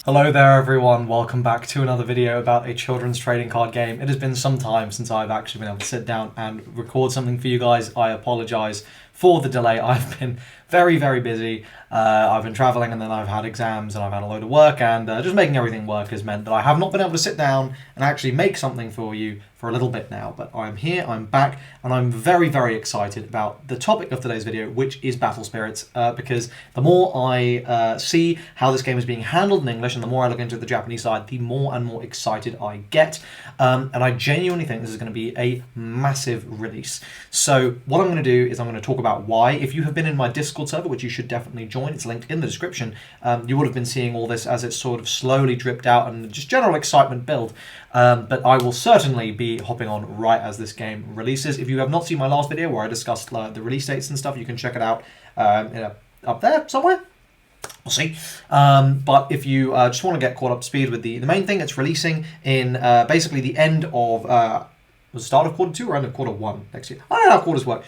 Hello there everyone, welcome back to another video about a children's trading card game. It has been some time since I've actually been able to sit down and record something for you guys. I apologise for the delay. I've been very busy. I've been travelling and then I've had exams and I've had a load of work, and just making everything work has meant that I have not been able to sit down and actually make something for you for a little bit now. But I'm here, I'm back, and I'm very excited about the topic of today's video, which is Battle Spirits, because the more I see how this game is being handled in English and the more I look into the Japanese side, the more and more excited I get. And I genuinely think this is going to be a massive release. So what I'm going to do is I'm going to talk about why. If you have been in my Discord server, which you should definitely join, it's linked in the description, you would have been seeing all this as it sort of slowly dripped out and just general excitement build. But I will certainly be hopping on right as this game releases. If you have not seen my last video where I discussed the release dates and stuff, you can check it out up there somewhere. We'll see. But if you just want to get caught up to speed with the main thing, it's releasing in basically the end of the start of quarter 2 or end of quarter 1 next year. I don't know how quarters work.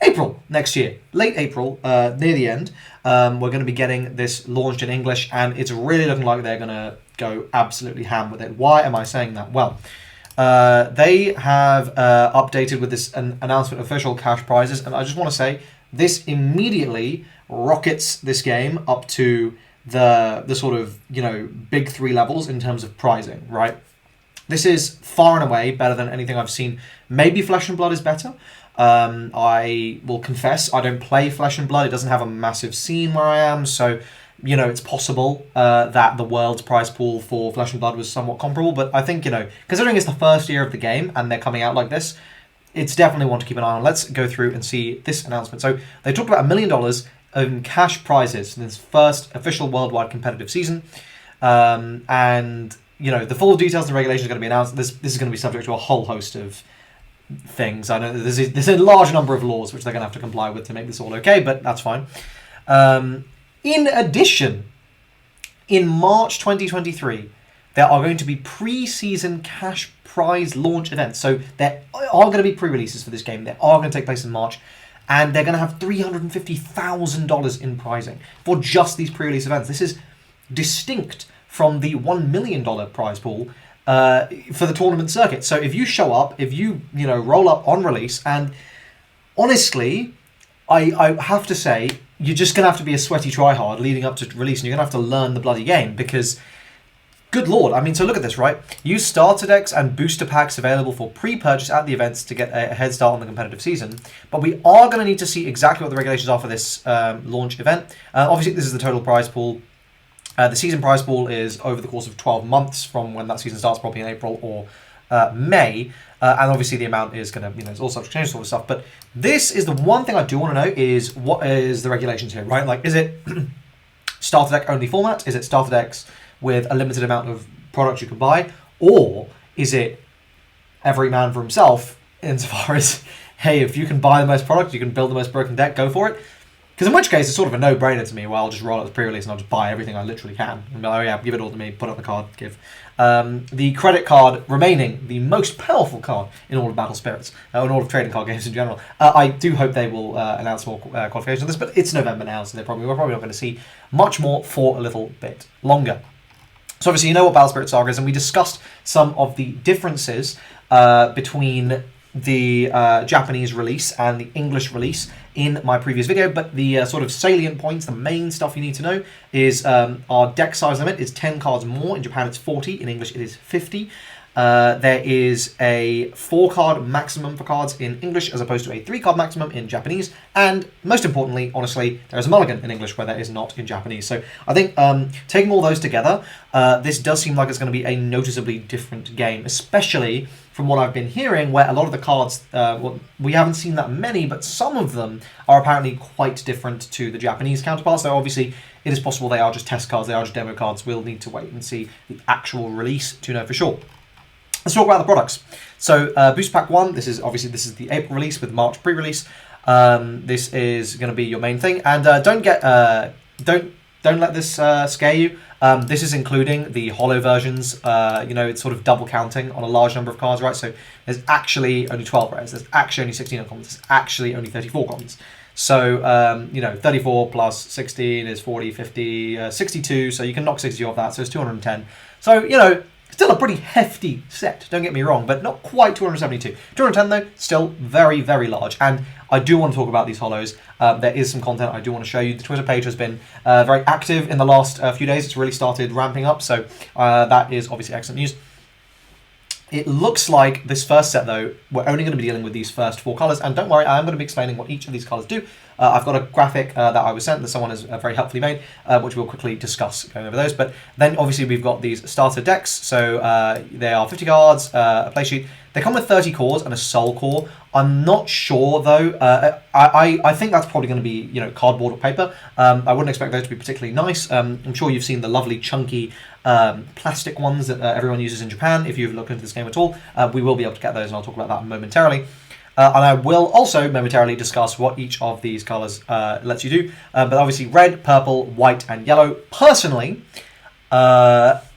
April next year, late April, near the end, we're going to be getting this launched in English, and it's really looking like they're going to go absolutely ham with it. Why am I saying that? Well, they have updated with this announcement of official cash prizes, and I just want to say this immediately rockets this game up to the sort of, you know, big 3 levels in terms of pricing, right? This is far and away better than anything I've seen. Maybe Flesh and Blood is better. I will confess, I don't play Flesh and Blood. It doesn't have a massive scene where I am, so, you know, it's possible that the world's prize pool for Flesh and Blood was somewhat comparable, but I think, you know, considering it's the first year of the game and they're coming out like this, it's definitely one to keep an eye on. Let's go through and see this announcement. So they talked about $1 million in cash prizes in this first official worldwide competitive season, and, you know, the full details and regulations are going to be announced. This is going to be subject to a whole host of things. I know there's a large number of laws which they're going to have to comply with to make this all okay, but that's fine. In addition, in March 2023, there are going to be pre-season cash prize launch events. So there are going to be pre-releases for this game. They are going to take place in March, and they're going to have $350,000 in prizing for just these pre-release events. This is distinct from the $1 million prize pool for the tournament circuit. So if you show up, if you roll up on release, and honestly, I have to say, you're just going to have to be a sweaty tryhard leading up to release, and you're going to have to learn the bloody game, because, good lord, I mean, so look at this, right? Use starter decks and booster packs available for pre-purchase at the events to get a head start on the competitive season. But we are going to need to see exactly what the regulations are for this launch event. Obviously, this is the total prize pool. The season prize pool is over the course of 12 months from when that season starts, probably in April or May. And obviously the amount is going to, it's all subject to change, sort of stuff. But this is the one thing I do want to know is, what is the regulations here, right? Like, is it starter deck only format? Is it starter decks with a limited amount of products you can buy? Or is it every man for himself, insofar as, hey, if you can buy the most product, you can build the most broken deck, go for it? Because in which case, it's sort of a no-brainer to me, where I'll just roll out the pre-release and I'll just buy everything I literally can. And be like, oh yeah, give it all to me, put up the card, give. The credit card remaining the most powerful card in all of Battle Spirits, in all of trading card games in general. I do hope they will announce more qualifications of this, but it's November now, so we're probably not going to see much more for a little bit longer. So obviously you know what Battle Spirit Saga is, and we discussed some of the differences between the Japanese release and the English release in my previous video, but the sort of salient points, the main stuff you need to know is our deck size limit is 10 cards more. In Japan it's 40, in English it is 50. There is a 4-card maximum for cards in English as opposed to a 3-card maximum in Japanese, and most importantly, honestly, there is a mulligan in English where there is not in Japanese. So I think taking all those together, this does seem like it's going to be a noticeably different game, especially from what I've been hearing, where a lot of the cards, well, we haven't seen that many, but some of them are apparently quite different to the Japanese counterparts. So obviously it is possible they are just test cards, they are just demo cards. We'll need to wait and see the actual release to know for sure. Let's talk about the products. So Boost Pack 1, this is the April release with March pre-release. This is going to be your main thing, and don't let this scare you. This is including the holo versions. It's sort of double counting on a large number of cards, right? So there's actually only 12 rares, there's actually only 16 uncommons, there's actually only 34 commons. So, you know, 34 plus 16 is 40, 50, 62. So you can knock 60 off that. So it's 210. So, you know, still a pretty hefty set, don't get me wrong, but not quite 272. 210 though, still very, very large. And I do want to talk about these holos. There is some content I do want to show you. The Twitter page has been very active in the last few days. It's really started ramping up. So that is obviously excellent news. It looks like this first set, though, we're only going to be dealing with these first 4 colours. And don't worry, I am going to be explaining what each of these colours do. I've got a graphic that I was sent that someone has very helpfully made, which we'll quickly discuss going over those. But then, obviously, we've got these starter decks. So they are 50 cards, a play sheet. They come with 30 cores and a soul core. I'm not sure, though. I think that's probably going to be, you know, cardboard or paper. I wouldn't expect those to be particularly nice. I'm sure you've seen the lovely chunky plastic ones that everyone uses in Japan. If you've looked into this game at all, we will be able to get those, and I'll talk about that momentarily. And I will also momentarily discuss what each of these colours lets you do. But obviously red, purple, white, and yellow. Personally,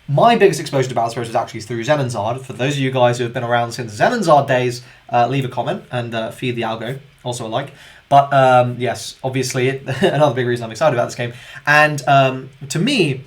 my biggest exposure to Battle Spirits was actually through Zen and Zard. For those of you guys who have been around since Zen and Zard days, leave a comment and feed the algo, also a like. But yes, obviously, another big reason I'm excited about this game. And to me,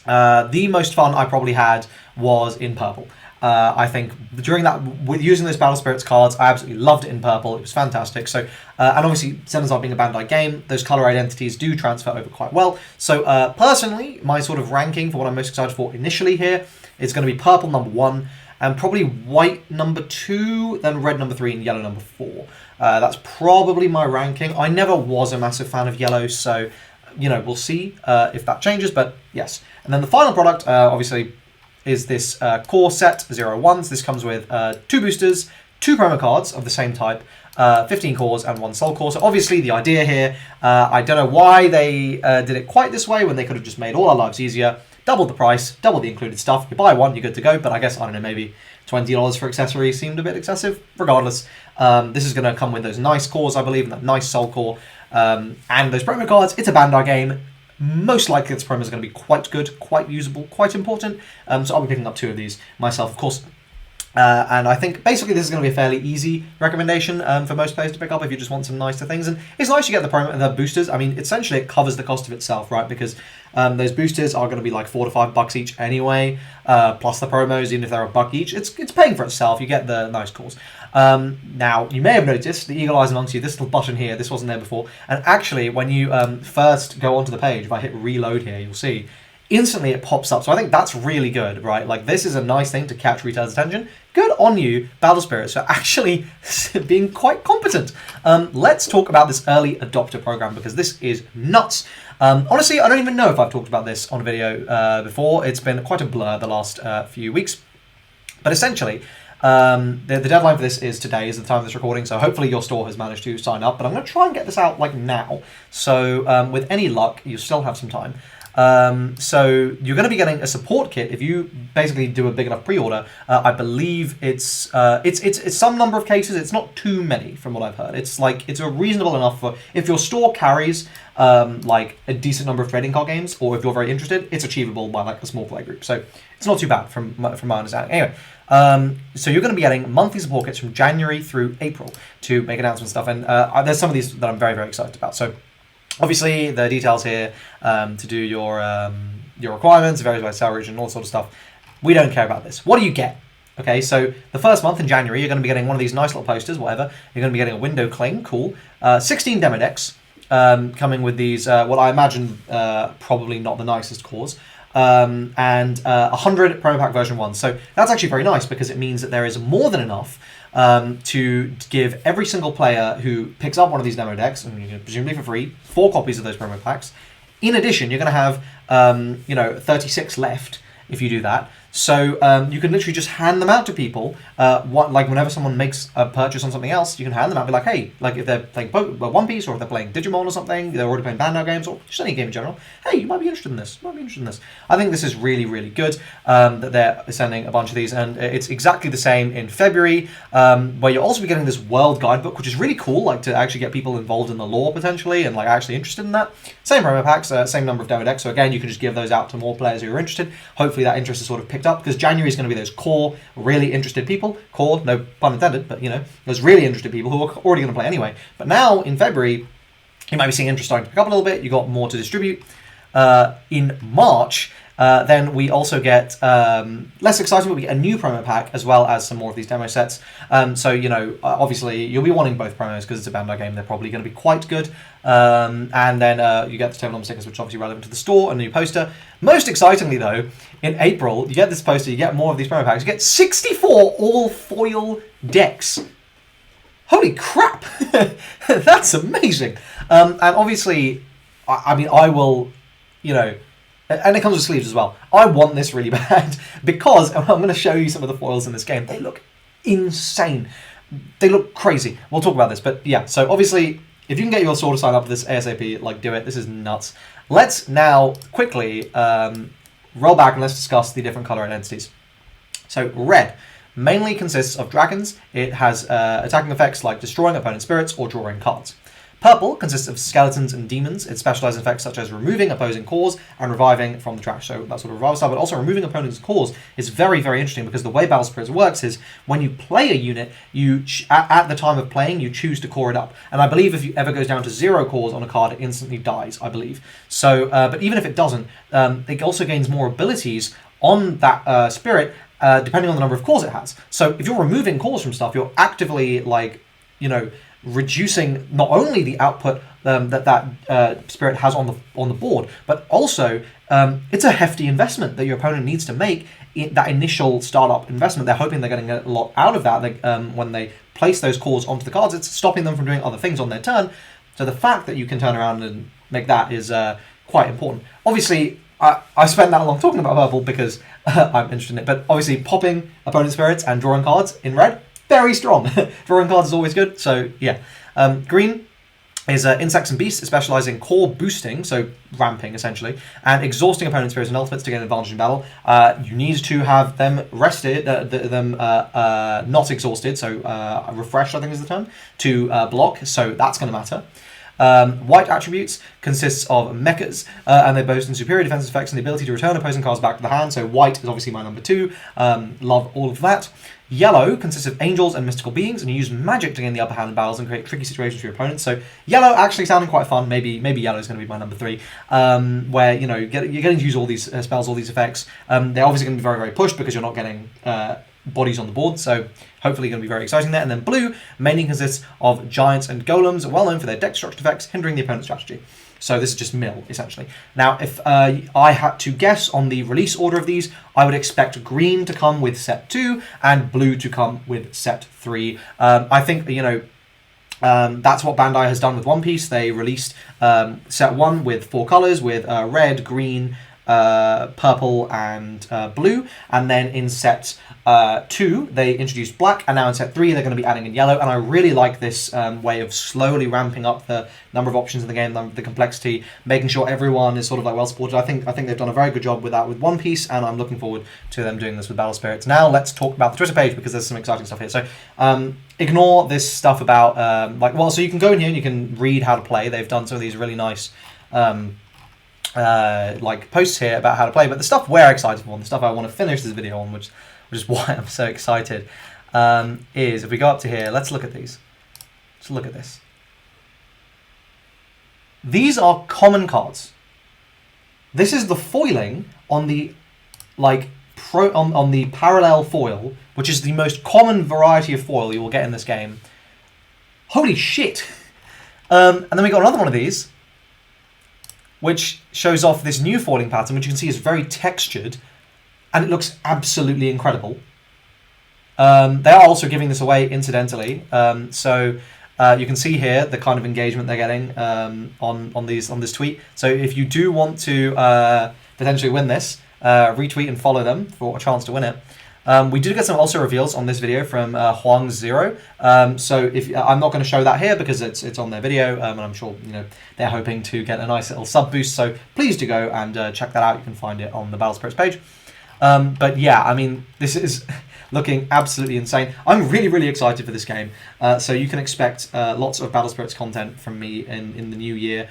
the most fun I probably had was in purple. I think during that, with using those Battle Spirits cards, I absolutely loved it in purple. It was fantastic. So, and obviously, Zen and Zard being a Bandai game, those color identities do transfer over quite well. So, personally, my sort of ranking for what I'm most excited for initially here is going to be purple number 1, and probably white number 2, then red number 3, and yellow number 4. That's probably my ranking. I never was a massive fan of yellow, so, you know, we'll see if that changes, but yes. And then the final product, obviously, is this core set 01s. This comes with 2 boosters, 2 promo cards of the same type, 15 cores and 1 soul core. So obviously the idea here, I don't know why they did it quite this way when they could have just made all our lives easier, doubled the price, double the included stuff. You buy one, you're good to go. But I guess, I don't know, maybe $20 for accessories seemed a bit excessive. Regardless, this is going to come with those nice cores, I believe, and that nice soul core and those promo cards. It's a Bandai game. Most likely this promo is going to be quite good, quite usable, quite important. So I'll be picking up 2 of these myself, of course. And I think basically this is going to be a fairly easy recommendation for most players to pick up if you just want some nicer things. And it's nice you get the boosters. I mean, essentially it covers the cost of itself, right? Because those boosters are going to be like $4 to $5 each anyway, plus the promos, even if they're $1 each. It's paying for itself. You get the nice cores. Now, you may have noticed, the eagle eyes amongst you, this little button here, this wasn't there before. And actually, when you first go onto the page, if I hit reload here, you'll see, instantly it pops up. So I think that's really good, right? Like, this is a nice thing to catch retailers' attention. Good on you, Battle Spirits, for actually being quite competent. Let's talk about this early adopter program, because this is nuts. Honestly, I don't even know if I've talked about this on a video before. It's been quite a blur the last few weeks. But essentially, the deadline for this is today, is the time of this recording, so hopefully your store has managed to sign up. But I'm going to try and get this out like now. So with any luck, you still have some time. So you're going to be getting a support kit if you basically do a big enough pre-order. I believe it's some number of cases. It's not too many from what I've heard. It's a reasonable enough for if your store carries like a decent number of trading card games, or if you're very interested, it's achievable by like a small play group. So it's not too bad from my understanding. Anyway, so you're going to be getting monthly support kits from January through April to make announcement stuff, and there's some of these that I'm very, very excited about. So obviously, the details here to do your requirements, various by sale region, all sort of stuff. We don't care about this. What do you get? Okay, so the first month in January, you're going to be getting one of these nice little posters, whatever. You're going to be getting a window cling, cool. 16 demo decks coming with these, what I imagine probably not the nicest cores. And 100 promo pack version 1. So that's actually very nice because it means that there is more than enough to give every single player who picks up one of these demo decks, and presumably for free, 4 copies of those promo packs. In addition, you're going to have 36 left if you do that. So you can literally just hand them out to people. Like whenever someone makes a purchase on something else, you can hand them out and be like, hey, like if they're playing One Piece, or if they're playing Digimon or something, they're already playing Bandai games, or just any game in general, hey, you might be interested in this, I think this is really, really good that they're sending a bunch of these, and it's exactly the same in February, where you'll also be getting this world guidebook, which is really cool, like to actually get people involved in the lore potentially, and like actually interested in that. Same promo packs, same number of demo decks, so again, you can just give those out to more players who are interested. Hopefully that interest is sort of picked up, because January is going to be those core, really interested people. Core, no pun intended, but those really interested people who are already going to play anyway. But now in February, you might be seeing interest starting to pick up a little bit. You got more to distribute. In March, then we also get, less exciting, but we get a new promo pack as well as some more of these demo sets. So, you know, obviously you'll be wanting both promos because it's a Bandai game. They're probably going to be quite good. And then you get the table number stickers, which are obviously relevant to the store, a new poster. Most excitingly, though, in April, you get this poster, you get more of these promo packs. You get 64 all-foil decks. Holy crap! That's amazing. And obviously, I mean, I will, you know, and it comes with sleeves as well. I want this really bad because I'm going to show you some of the foils in this game. They look insane. They look crazy. We'll talk about this, but yeah. So obviously, if you can get your sword to sign up for this ASAP, like, do it. This is nuts. Let's now quickly roll back and let's discuss the different color identities. So red mainly consists of dragons. It has attacking effects like destroying opponent spirits or drawing cards. Purple consists of skeletons and demons. It specializes in effects such as removing opposing cores and reviving from the trash. So that's sort of revival style, but also removing opponent's cores is very, very interesting because the way Battle Spirits works is when you play a unit, you at the time of playing, you choose to core it up. And I believe if it ever goes down to 0 cores on a card, it instantly dies, I believe. So, but even if it doesn't, it also gains more abilities on that spirit depending on the number of cores it has. So if you're removing cores from stuff, you're actively, like, you know, reducing not only the output that spirit has on the board, but also it's a hefty investment that your opponent needs to make in that initial startup investment. They're hoping they're getting a lot out of that. When they place those cores onto the cards, it's stopping them from doing other things on their turn. So the fact that you can turn around and make that is quite important. Obviously, I spent that long talking about purple because I'm interested in it, but obviously popping opponent spirits and drawing cards in red, very strong. Drawing cards is always good, so yeah. Green is insects and beasts. It specializes in core boosting, so ramping essentially, and exhausting opponent spirits and ultimates to gain advantage in battle. You need to have them rested, not exhausted, so refreshed I think is the term, to block, so that's going to matter. White attributes consists of mechas, and they boast in superior defensive effects and the ability to return opposing cards back to the hand, so white is obviously my number 2. Love all of that. Yellow consists of angels and mystical beings, and you use magic to gain the upper hand in battles and create tricky situations for your opponents. So yellow actually sounding quite fun. Maybe yellow is going to be my number 3, where, you know, you're getting to use all these spells, all these effects. They're obviously going to be very, very pushed because you're not getting bodies on the board, so hopefully going to be very exciting there. And then blue mainly consists of giants and golems, well known for their deck structure effects, hindering the opponent's strategy. So this is just mill, essentially. Now, if I had to guess on the release order of these, I would expect green to come with set 2 and blue to come with set 3. I think, you know, that's what Bandai has done with One Piece. They released set 1 with 4 colors, with red, green, purple, and blue. And then in set 2, they introduced black, and now in set 3, they're going to be adding in yellow. And I really like this way of slowly ramping up the number of options in the game, the complexity, making sure everyone is sort of like well supported. I think they've done a very good job with that with One Piece, and I'm looking forward to them doing this with Battle Spirits. Now let's talk about the Twitter page because there's some exciting stuff here. So ignore this stuff about so you can go in here and you can read how to play. They've done some of these really nice posts here about how to play, but the stuff we're excited for, and the stuff I want to finish this video on, which is why I'm so excited, is if we go up to here, let's look at these. Let's look at this. These are common cards. This is the foiling on the on the parallel foil, which is the most common variety of foil you will get in this game. Holy shit! And then we got another one of these, which shows off this new foiling pattern, which you can see is very textured, and it looks absolutely incredible. They are also giving this away incidentally, so you can see here the kind of engagement they're getting on this tweet. So if you do want to potentially win this, retweet and follow them for a chance to win it. We did get some also reveals on this video from Huang Zero. So if I'm not going to show that here because it's on their video, and I'm sure they're hoping to get a nice little sub boost. So please do go and check that out. You can find it on the Battle Spirits page. But yeah, I mean, this is looking absolutely insane. I'm really, really excited for this game. So you can expect lots of Battle Spirits content from me in the new year.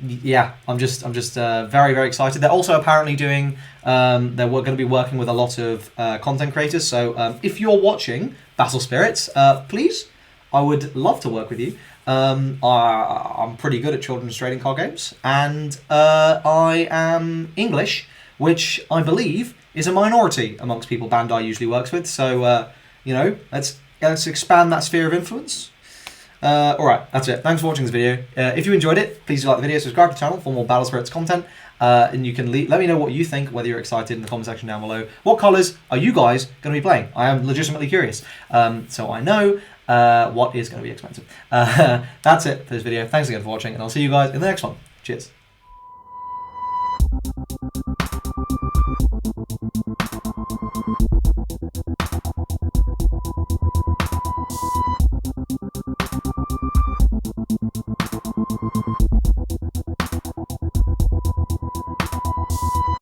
Yeah, I'm just very, very excited. They're also apparently doing, they're going to be working with a lot of content creators. So if you're watching Battle Spirits, please, I would love to work with you. I'm pretty good at children's trading card games, and I am English, which I believe is a minority amongst people Bandai usually works with. So, you know, let's expand that sphere of influence. Alright, that's it. Thanks for watching this video. If you enjoyed it, please do like the video, subscribe to the channel for more Battle Spirits content, and you can let me know what you think, whether you're excited in the comment section down below. What colours are you guys going to be playing? I am legitimately curious, so I know what is going to be expensive. That's it for this video. Thanks again for watching, and I'll see you guys in the next one. Cheers.